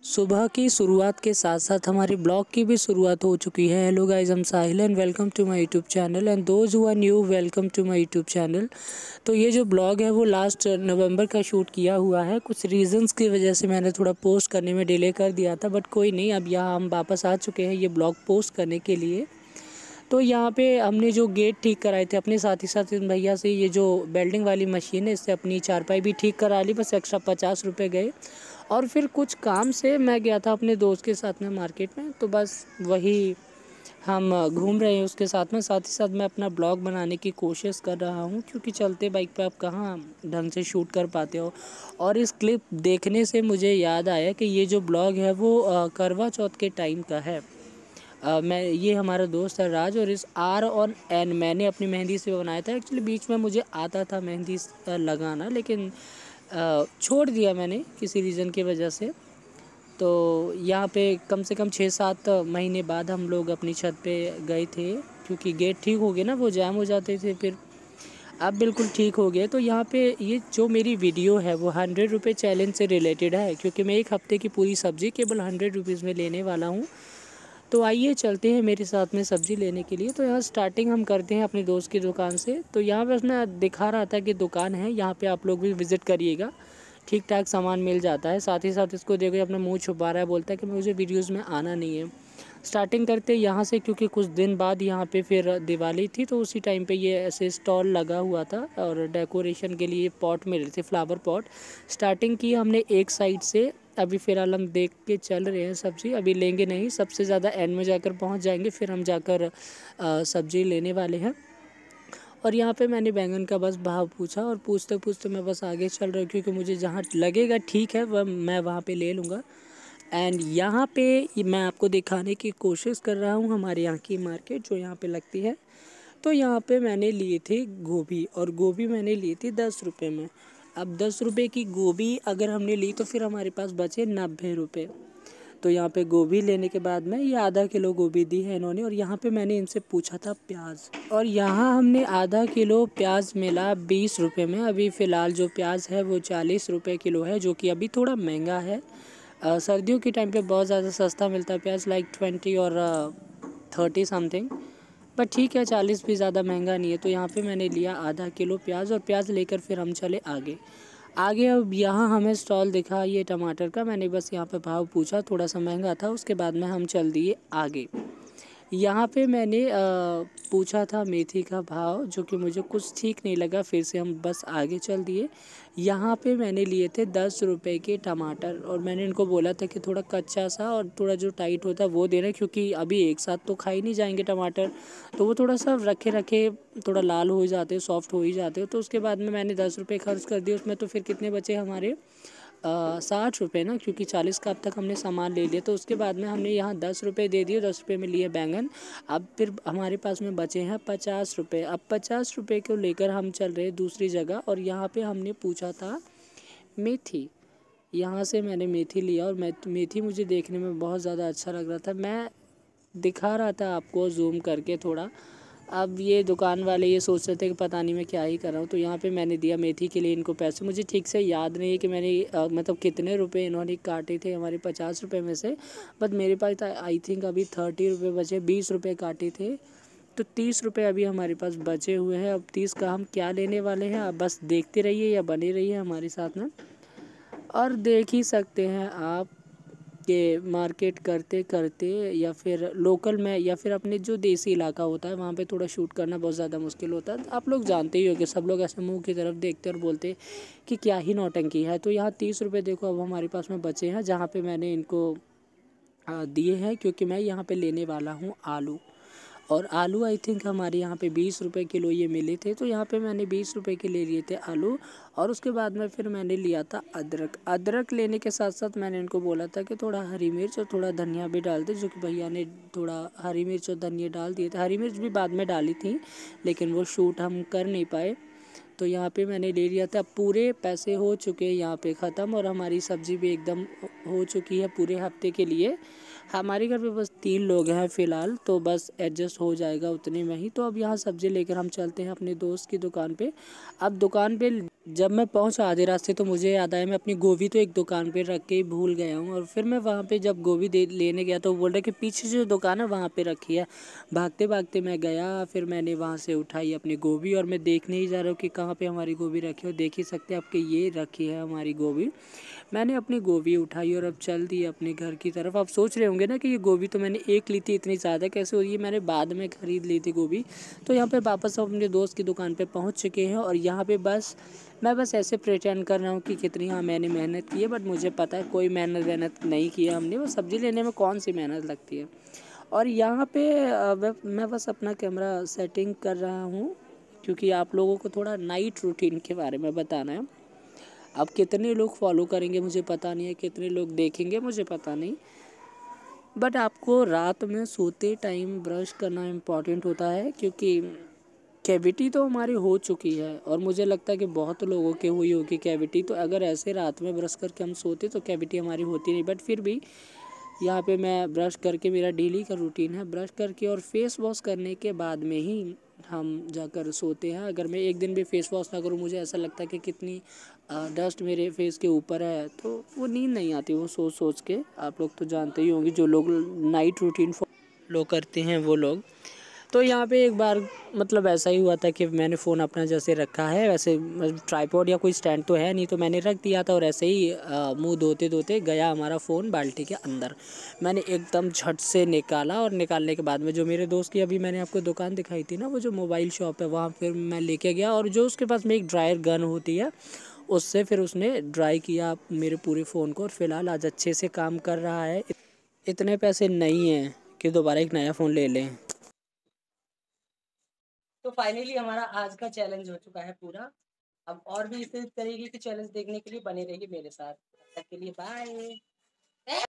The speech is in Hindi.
सुबह की शुरुआत के साथ साथ हमारी ब्लॉग की भी शुरुआत हो चुकी है। Hello guys, I am Sahil and welcome to my YouTube channel and those who are new welcome to my YouTube channel. तो ये जो ब्लॉग है वो लास्ट नवंबर का शूट किया हुआ है। कुछ रीजंस की वजह से मैंने थोड़ा पोस्ट करने में डिले कर दिया था, बट कोई नहीं, अब यहाँ हम वापस आ चुके हैं ये ब्लॉग पोस्ट करने के लिए। तो यहाँ पे हमने जो गेट ठीक कराए थे अपने साथ ही साथ इन भैया से, ये जो वेल्डिंग वाली मशीन है इससे अपनी चारपाई भी ठीक करा ली। बस एक्स्ट्रा 50 रुपये गए। और फिर कुछ काम से मैं गया था अपने दोस्त के साथ में मार्केट में, तो बस वही हम घूम रहे हैं उसके साथ में। साथ ही साथ मैं अपना ब्लॉग बनाने की कोशिश कर रहा हूँ, क्योंकि चलते बाइक पे आप कहाँ ढंग से शूट कर पाते हो। और इस क्लिप देखने से मुझे याद आया कि ये जो ब्लॉग है वो करवा चौथ के टाइम का है। ये हमारा दोस्त है राज, और इस आर और एन मैंने अपनी मेहंदी से बनाया था। एक्चुअली बीच में मुझे आता था मेहंदी लगाना, लेकिन छोड़ दिया मैंने किसी रीज़न की वजह से। तो यहाँ पे कम से कम 6-7 महीने बाद हम लोग अपनी छत पे गए थे, क्योंकि गेट ठीक हो गए ना, वो जैम हो जाते थे। फिर अब बिल्कुल ठीक हो गए। तो यहाँ पे ये जो मेरी वीडियो है वो 100 रुपये चैलेंज से रिलेटेड है, क्योंकि मैं एक हफ़्ते की पूरी सब्ज़ी केवल 100 रुपीज़ में लेने वाला हूँ। तो आइए चलते हैं मेरे साथ में सब्ज़ी लेने के लिए। तो यहाँ स्टार्टिंग हम करते हैं अपने दोस्त की दुकान से। तो यहाँ पे उसने दिखा रहा था कि दुकान है, यहाँ पे आप लोग भी विज़िट करिएगा, ठीक ठाक सामान मिल जाता है। साथ ही साथ इसको देखो अपना मुंह छुपा रहा है, बोलता है कि मुझे वीडियोज़ में आना नहीं है। स्टार्टिंग करते यहाँ से, क्योंकि कुछ दिन बाद यहाँ पे फिर दिवाली थी, तो उसी टाइम पे ये ऐसे स्टॉल लगा हुआ था और डेकोरेशन के लिए पॉट मिल रहे थे, फ्लावर पॉट। स्टार्टिंग की हमने एक साइड से। अभी फ़िलहाल हम देख के चल रहे हैं सब्ज़ी, अभी लेंगे नहीं, सबसे ज़्यादा एंड में जाकर पहुँच जाएंगे, फिर हम जाकर सब्ज़ी लेने वाले हैं। और यहाँ पे मैंने बैंगन का बस भाव पूछा, और पूछते पूछते मैं बस आगे चल रहा हूँ, क्योंकि मुझे जहाँ लगेगा ठीक है वह मैं वहाँ पे ले लूँगा। एंड यहाँ पे मैं आपको दिखाने की कोशिश कर रहा हूँ हमारे यहाँ की मार्केट जो यहाँ पे लगती है। तो यहाँ पे मैंने लिए थे गोभी, और गोभी मैंने ली थी 10 रुपये में। अब 10 रुपये की गोभी अगर हमने ली तो फिर हमारे पास बचे 90 रुपये। तो यहाँ पे गोभी लेने के बाद में ये आधा किलो गोभी दी है इन्होंने, और यहाँ पे मैंने इनसे पूछा था प्याज, और यहाँ हमने आधा किलो प्याज मिला 20 रुपये में। अभी फ़िलहाल जो प्याज है वो 40 रुपये किलो है, जो कि अभी थोड़ा महंगा है। सर्दियों के टाइम पे बहुत ज़्यादा सस्ता मिलता है प्याज, लाइक 20 और 30 समथिंग। बट ठीक है, 40 भी ज़्यादा महंगा नहीं है। तो यहाँ पे मैंने लिया आधा किलो प्याज, और प्याज लेकर फिर हम चले आगे। अब यहाँ हमें स्टॉल दिखा ये टमाटर का, मैंने बस यहाँ पे भाव पूछा, थोड़ा सा महंगा था। उसके बाद में हम चल दिए आगे। यहाँ पे मैंने पूछा था मेथी का भाव, जो कि मुझे कुछ ठीक नहीं लगा, फिर से हम बस आगे चल दिए। यहाँ पे मैंने लिए थे 10 रुपये के टमाटर, और मैंने इनको बोला था कि थोड़ा कच्चा सा और थोड़ा जो टाइट होता है वो देना, क्योंकि अभी एक साथ तो खा ही नहीं जाएंगे टमाटर, तो वो थोड़ा सा रखे रखे थोड़ा लाल हो जाते, सॉफ्ट हो ही जाते हो। तो उसके बाद में मैंने 10 रुपये खर्च कर दिए उसमें। तो फिर कितने बचे हमारे 60 रुपये ना, क्योंकि 40 का अब तक हमने सामान ले लिया। तो उसके बाद में हमने यहाँ 10 रुपये दे दिए, 10 रुपये में लिए बैंगन। अब फिर हमारे पास में बचे हैं 50 रुपये। अब 50 रुपये को लेकर हम चल रहे दूसरी जगह, और यहाँ पे हमने पूछा था मेथी। यहाँ से मैंने मेथी लिया, और मेथी मुझे देखने में बहुत ज़्यादा अच्छा लग रहा था। मैं दिखा रहा था आपको जूम करके थोड़ा। अब ये दुकान वाले ये सोच रहे थे कि पता नहीं मैं क्या ही कर रहा हूँ। तो यहाँ पे मैंने दिया मेथी के लिए इनको पैसे। मुझे ठीक से याद नहीं है कि मैंने मतलब कितने रुपए इन्होंने काटे थे हमारे 50 रुपये में से, बट मेरे पास आई थिंक अभी 30 रुपये बचे। 20 रुपये काटे थे, तो 30 रुपये अभी हमारे पास बचे हुए हैं। अब 30 का हम क्या लेने वाले हैं, अब बस देखते रहिए या बने रहिए हमारे साथ में। और देख ही सकते हैं आप कि मार्केट करते करते या फिर लोकल में या फिर अपने जो देसी इलाका होता है वहाँ पे थोड़ा शूट करना बहुत ज़्यादा मुश्किल होता है। आप लोग जानते ही हो कि सब लोग ऐसे मुंह की तरफ देखते और बोलते कि क्या ही नौटंकी है। तो यहाँ 30 रुपये देखो अब हमारे पास में बचे हैं, जहाँ पे मैंने इनको दिए हैं, क्योंकि मैं यहाँ पे लेने वाला हूँ आलू। और आलू आई थिंक हमारे यहाँ पे 20 रुपये किलो ये मिले थे। तो यहाँ पे मैंने 20 रुपये के ले लिए थे आलू। और उसके बाद में फिर मैंने लिया था अदरक। अदरक लेने के साथ साथ मैंने इनको बोला था कि थोड़ा हरी मिर्च और थोड़ा धनिया भी डाल दे, जो कि भैया ने थोड़ा हरी मिर्च और धनिया डाल दिए थे। हरी मिर्च भी बाद में डाली थी, लेकिन वो शूट हम कर नहीं पाए। तो यहाँ पे मैंने ले लिया था। पूरे पैसे हो चुके हैं यहाँ पे ख़त्म, और हमारी सब्ज़ी भी एकदम हो चुकी है पूरे हफ्ते के लिए। हमारे घर पे बस 3 लोग हैं फ़िलहाल, तो बस एडजस्ट हो जाएगा उतने में ही। तो अब यहाँ सब्ज़ी लेकर हम चलते हैं अपने दोस्त की दुकान पे। अब दुकान पे जब मैं पहुंचा आधे रास्ते तो मुझे याद आया मैं अपनी गोभी तो एक दुकान पे रख के ही भूल गया हूँ। और फिर मैं वहाँ पे जब गोभी दे लेने गया तो वो बोल रहे कि पीछे जो दुकान है वहाँ पे रखी है। भागते भागते मैं गया, फिर मैंने वहाँ से उठाई अपनी गोभी और मैं देखने ही जा रहा हूँ कि कहाँ पे हमारी गोभी रखी हो। देख ही सकते हैं आपके, ये रखी है हमारी गोभी। मैंने अपनी गोभी उठाई और अब चल दी अपने घर की तरफ। आप सोच रहे होंगे ना कि ये गोभी तो मैंने एक ली थी, इतनी ज़्यादा कैसे हुई? मैंने बाद में ख़रीद ली थी गोभी। तो यहाँ पे वापस हम अपने दोस्त की दुकान पे पहुँच चुके हैं और यहाँ पे मैं बस ऐसे प्रिटेंड कर रहा हूँ कि कितनी हाँ मैंने मेहनत की है, बट मुझे पता है कोई मेहनत नहीं की है हमने। वो सब्ज़ी लेने में कौन सी मेहनत लगती है। और यहाँ पे मैं बस अपना कैमरा सेटिंग कर रहा हूँ क्योंकि आप लोगों को थोड़ा नाइट रूटीन के बारे में बताना है। अब कितने लोग फॉलो करेंगे मुझे पता नहीं है, कितने लोग देखेंगे मुझे पता नहीं, बट आपको रात में सोते टाइम ब्रश करना इम्पॉर्टेंट होता है क्योंकि कैविटी तो हमारी हो चुकी है और मुझे लगता है कि बहुत लोगों की हुई होगी कैविटी। तो अगर ऐसे रात में ब्रश करके हम सोते तो कैविटी हमारी होती नहीं, बट फिर भी यहाँ पे मैं ब्रश करके, मेरा डेली का रूटीन है ब्रश करके और फेस वॉश करने के बाद में ही हम जाकर सोते हैं। अगर मैं एक दिन भी फेस वॉश ना करूँ, मुझे ऐसा लगता है कि कितनी डस्ट मेरे फेस के ऊपर है, तो वो नींद नहीं आती वो सोच सोच के। आप लोग तो जानते ही होंगे, जो लोग नाइट रूटीन फॉलो करते हैं वो लोग। तो यहाँ पे एक बार मतलब ऐसा ही हुआ था कि मैंने फ़ोन अपना जैसे रखा है वैसे, ट्राइपॉड या कोई स्टैंड तो है नहीं, तो मैंने रख दिया था और ऐसे ही मुंह धोते धोते गया हमारा फ़ोन बाल्टी के अंदर। मैंने एकदम झट से निकाला और निकालने के बाद में जो मेरे दोस्त की अभी मैंने आपको दुकान दिखाई थी ना, वो जो मोबाइल शॉप है, वहाँ फिर मैं लेके गया और जो उसके पास में एक ड्रायर गन होती है उससे फिर उसने ड्राई किया मेरे पूरे फ़ोन को और फिलहाल आज अच्छे से काम कर रहा है। इतने पैसे नहीं हैं कि दोबारा एक नया फ़ोन ले लें। तो फाइनली हमारा आज का चैलेंज हो चुका है पूरा। अब और भी इसी तरीके के चैलेंज देखने के लिए बने रहिए मेरे साथ। तब तक के लिए बाय।